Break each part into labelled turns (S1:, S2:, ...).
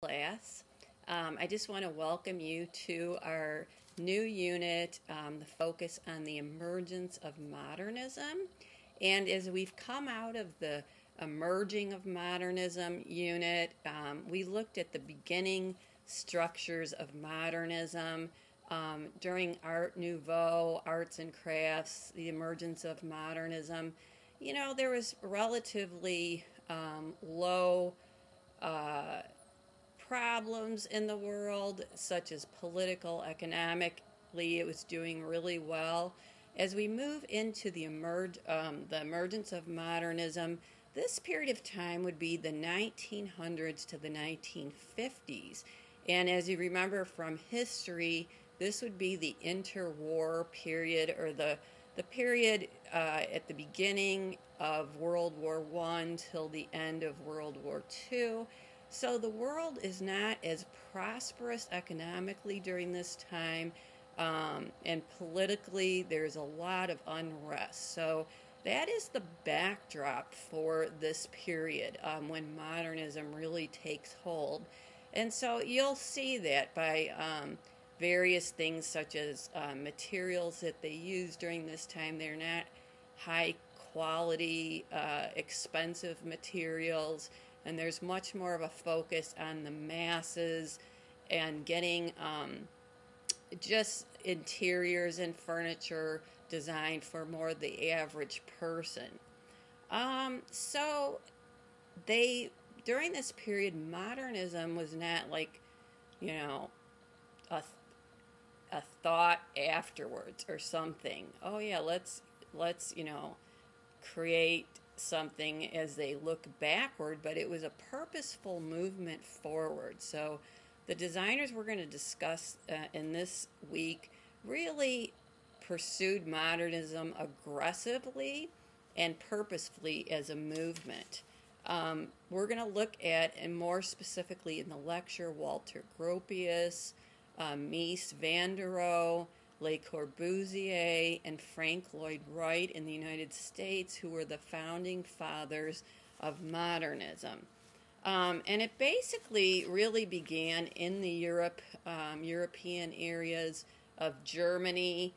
S1: class. I just want to welcome you to our new unit, the focus on the emergence of modernism. And as we've come out of the emerging of modernism unit, we looked at the beginning structures of modernism during Art Nouveau, arts and crafts, the emergence of modernism. You know, there was relatively low problems in the world, such as political, economically, it was doing really well. As we move into the emergence of modernism, this period of time would be the 1900s to the 1950s. And as you remember from history, this would be the interwar period, or the period at the beginning of World War I till the end of World War II. So the world is not as prosperous economically during this time, and politically there's a lot of unrest. So that is the backdrop for this period when modernism really takes hold. And so you'll see that by various things such as materials that they use during this time. They're not high quality, expensive materials, and there's much more of a focus on the masses and getting just interiors and furniture designed for more the average person. So during this period, modernism was not like, you know, a thought afterwards or something. Oh yeah, let's create something as they look backward, but it was a purposeful movement forward. So the designers we're going to discuss in this week really pursued modernism aggressively and purposefully as a movement. We're going to look at, and more specifically in the lecture, Walter Gropius, Mies van der Rohe, Le Corbusier, and Frank Lloyd Wright in the United States, who were the founding fathers of modernism. And it basically really began in the European areas of Germany.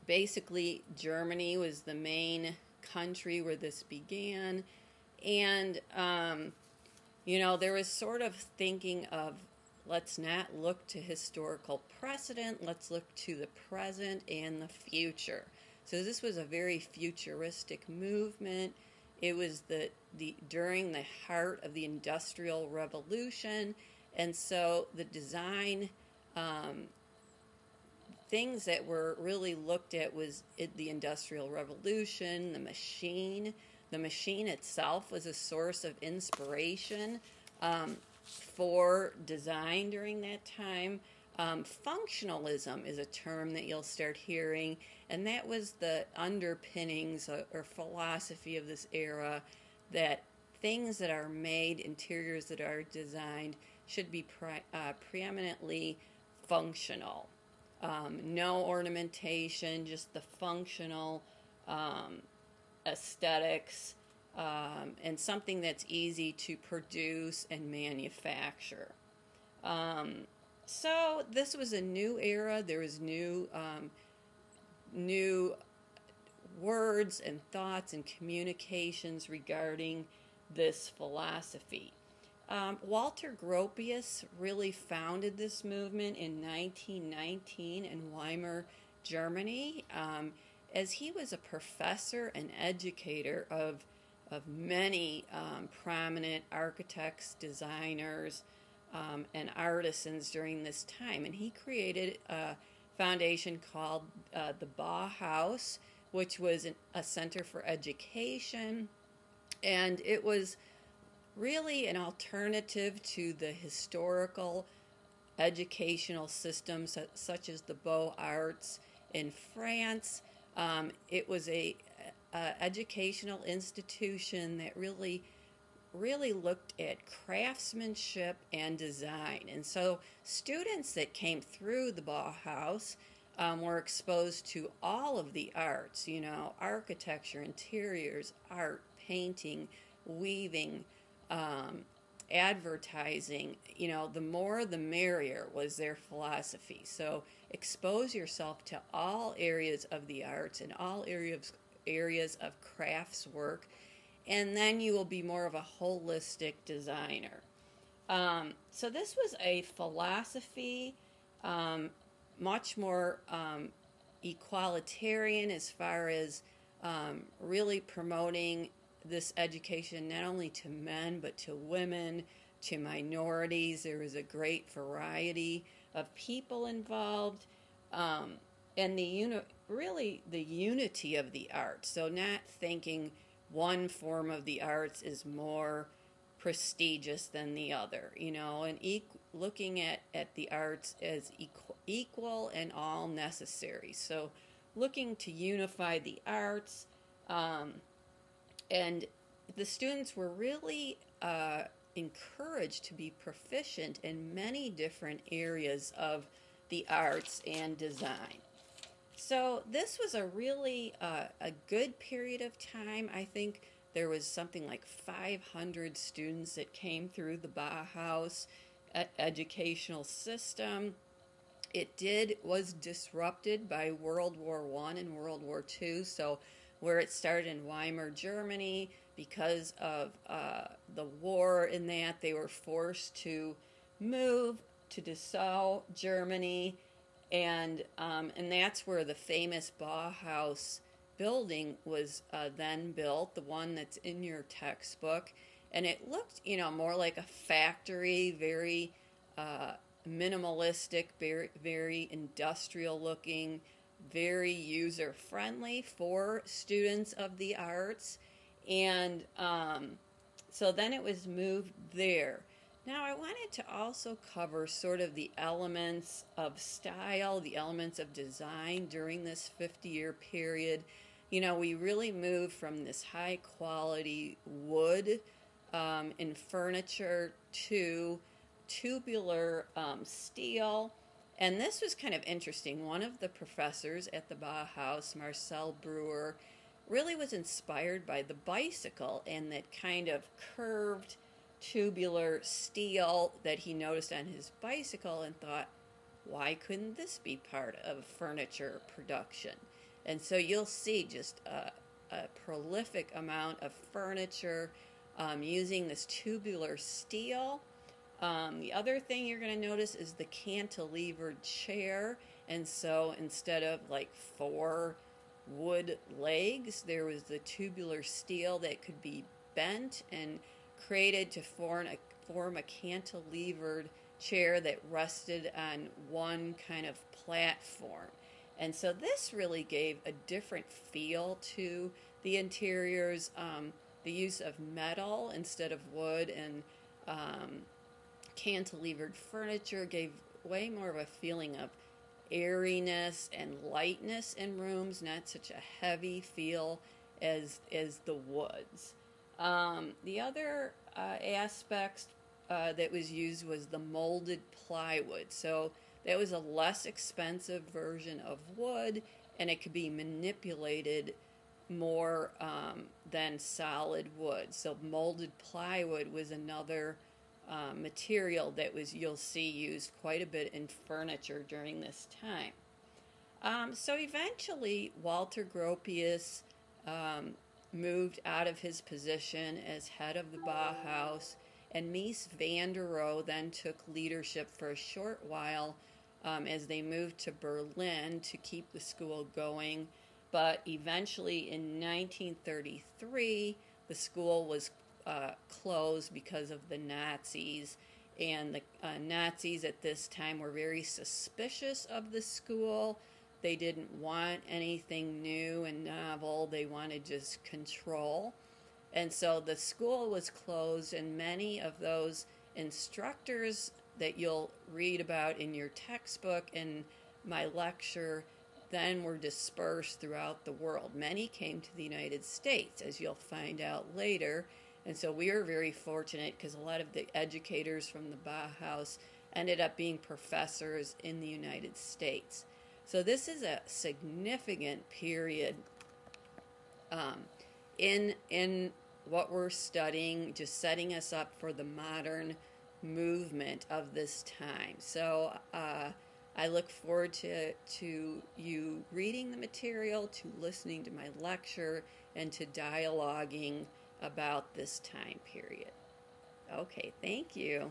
S1: Basically, Germany was the main country where this began. And, there was sort of thinking of, let's not look to historical precedent, let's look to the present and the future. So this was a very futuristic movement. It was during the heart of the Industrial Revolution, and so the design things that were really looked at was the Industrial Revolution, the machine. The machine itself was a source of inspiration for design during that time. Functionalism is a term that you'll start hearing, and that was the underpinnings or philosophy of this era, that things that are made, interiors that are designed, should be preeminently functional. No ornamentation, just the functional aesthetics, and something that's easy to produce and manufacture. So this was a new era. There was new words and thoughts and communications regarding this philosophy. Walter Gropius really founded this movement in 1919 in Weimar, Germany, as he was a professor and educator of many prominent architects, designers, and artisans during this time. And he created a foundation called the Bauhaus, which was a center for education. And it was really an alternative to the historical educational systems such as the Beaux-Arts in France. It was a educational institution that really looked at craftsmanship and design. And so students that came through the Bauhaus were exposed to all of the arts, architecture, interiors, art, painting, weaving, advertising, the more the merrier was their philosophy. So expose yourself to all areas of the arts and all areas of crafts work, and then you will be more of a holistic designer. So this was a philosophy, much more equalitarian as far as really promoting this education not only to men but to women, to minorities. There was a great variety of people involved, and really the unity of the arts. So not thinking one form of the arts is more prestigious than the other, and looking at the arts as equal and all necessary. So looking to unify the arts, and the students were really encouraged to be proficient in many different areas of the arts and design. So this was a really a good period of time. I think there was something like 500 students that came through the Bauhaus educational system. It was disrupted by World War I and World War II. So where it started in Weimar, Germany, because of the war in that, they were forced to move to Dessau, Germany, and that's where the famous Bauhaus building was then built, the one that's in your textbook. And it looked, more like a factory, very minimalistic, very, very industrial looking, very user friendly for students of the arts. And so then it was moved there. Now I wanted to also cover sort of the elements of style, the elements of design during this 50-year period. We really moved from this high quality wood in furniture to tubular steel. And this was kind of interesting. One of the professors at the Bauhaus, Marcel Breuer, really was inspired by the bicycle and that kind of curved tubular steel that he noticed on his bicycle, and thought, why couldn't this be part of furniture production? And so you'll see just a prolific amount of furniture using this tubular steel. The other thing you're going to notice is the cantilevered chair. And so instead of like 4 wood legs, there was the tubular steel that could be bent and created to form a cantilevered chair that rested on one kind of platform. And so this really gave a different feel to the interiors. The use of metal instead of wood and cantilevered furniture gave way more of a feeling of airiness and lightness in rooms, not such a heavy feel as the woods. The other aspect that was used was the molded plywood. So that was a less expensive version of wood, and it could be manipulated more than solid wood. So molded plywood was another material that you'll see used quite a bit in furniture during this time. So eventually Walter Gropius moved out of his position as head of the Bauhaus, and Mies van der Rohe then took leadership for a short while as they moved to Berlin to keep the school going. But eventually in 1933, the school was closed because of the Nazis. And the Nazis at this time were very suspicious of the school. They didn't want anything new and novel. They wanted just control. And so the school was closed, and many of those instructors that you'll read about in your textbook and my lecture then were dispersed throughout the world. Many came to the United States, as you'll find out later. And so we were very fortunate because a lot of the educators from the Bauhaus ended up being professors in the United States. So this is a significant period in what we're studying, just setting us up for the modern movement of this time. So I look forward to you reading the material, to listening to my lecture, and to dialoguing about this time period. Okay, thank you.